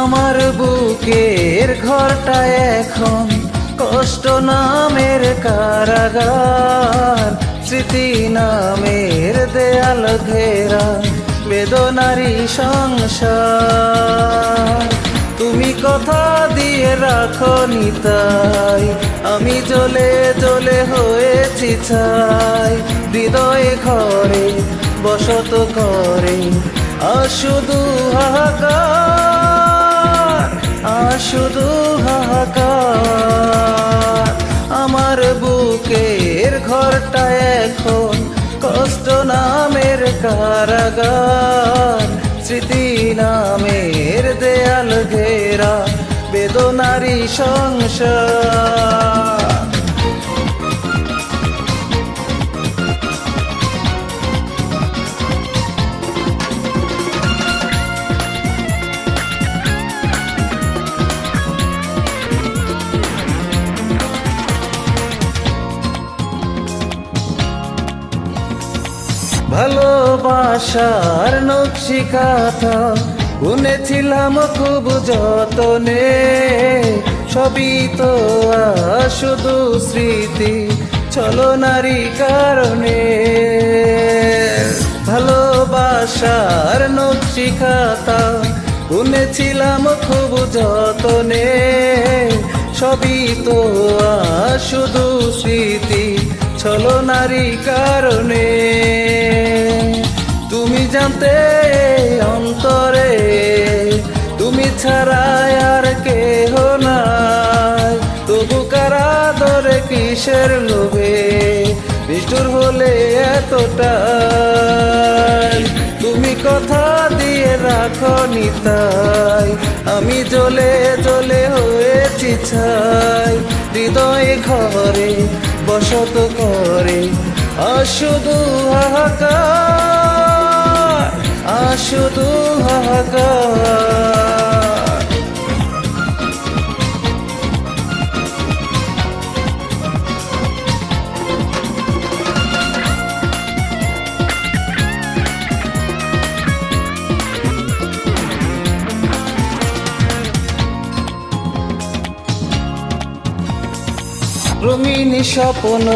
আমার বুকের ঘরটা এখন কষ্ট নামের কারাগার, স্মৃতি নামের দেয়াল ঘেরা বেদনারি সংসার। তুমি কথা দিয়ে রাখো নিতাই, আমি জ্বলে জ্বলে হয়েছি ছাই। হৃদয়ে ঘরে বসত করে শুধু হাহাকার, শুধু হাহাকার। আমার বুকের ঘরটা এখন কষ্ট নামের কারাগার, স্মৃতি নামের দেয়াল ঘেরা বেদনারি সংসার। ভালোবাসার নকশি কাঁথা বুনেছিলাম খুব যতনে, সবই তো শুধু স্মৃতি ছলনারী কারণে। ভালোবাসার নকশি খাতা বুনেছিলাম খুব যতনে, সবই তো শুধু স্মৃতি ছলনারী কারণে। তুমি জানতে অন্তরে তুমি ছাড়া আর কেহ নাই, তবু কারা ধরে কিসের লোভে নিষ্ঠুর হলে এতটাই। তুমি কথা দিয়ে রাখো নিতাই, আমি জ্বলে জ্বলে হয়েছি ছাই। হৃদয়ে ঘরে বসত করে শুধু হাহাকার, শুধু হাহাকার। রঙিন স্বপ্ন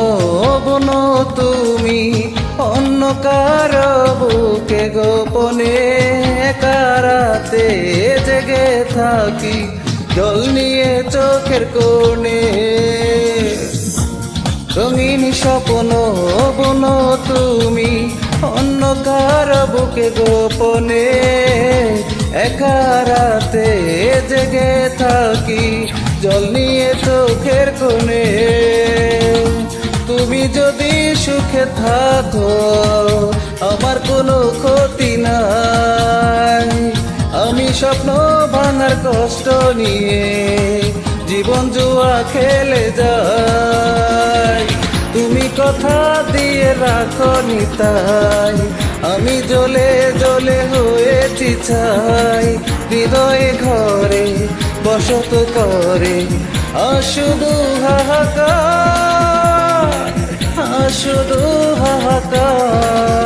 বনো তুমি অন্য কারো বুকে গোপনে, কারাতে জেগে থাকি জল নিয়ে চোখের কোণে। রঙিন স্বপ্ন বনো তুমি অন্য কারো বুকে গোপনে, একারাতে জেগে থাকি জল নিয়ে চোখের কোণে। তুমি যদি সুখে থাকো আমার কোনো ক্ষতি নাই, আমি স্বপ্ন ভাঙার কষ্ট নিয়ে জীবন জুয়া খেলে যাই। তুমি কথা দিয়ে রাখো নিতাই, আমি জ্বলে জ্বলে হয়েছি ছাই। হৃদয়ে ঘরে বসত করে শুধু হাহাকার, শুধু হাহাকার।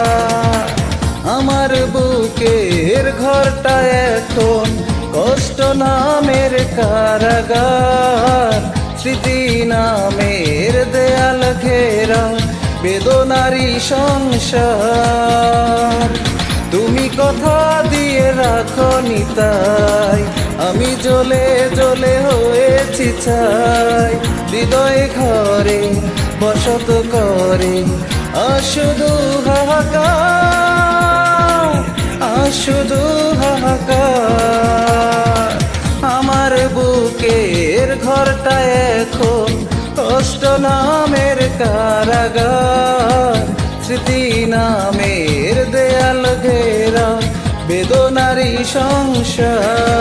আমার বুকের ঘরটা এখন কষ্ট নামের কারাগার, স্মৃতি নামের দেয়াল ঘেরা বেদনারি সংসার। তুমি কথা দিয়ে রাখো নিতাই, আমি জ্বলে জ্বলে হয়েছি ছাই। হৃদয়ে ঘরে বসত করে শুধু হাহাকার, শুধু হাহাকার। আমার বুকের ঘরটা এখন কষ্ট নামের কারাগার, স্মৃতি নামের দেয়াল ঘেরা বেদনারি সংসার।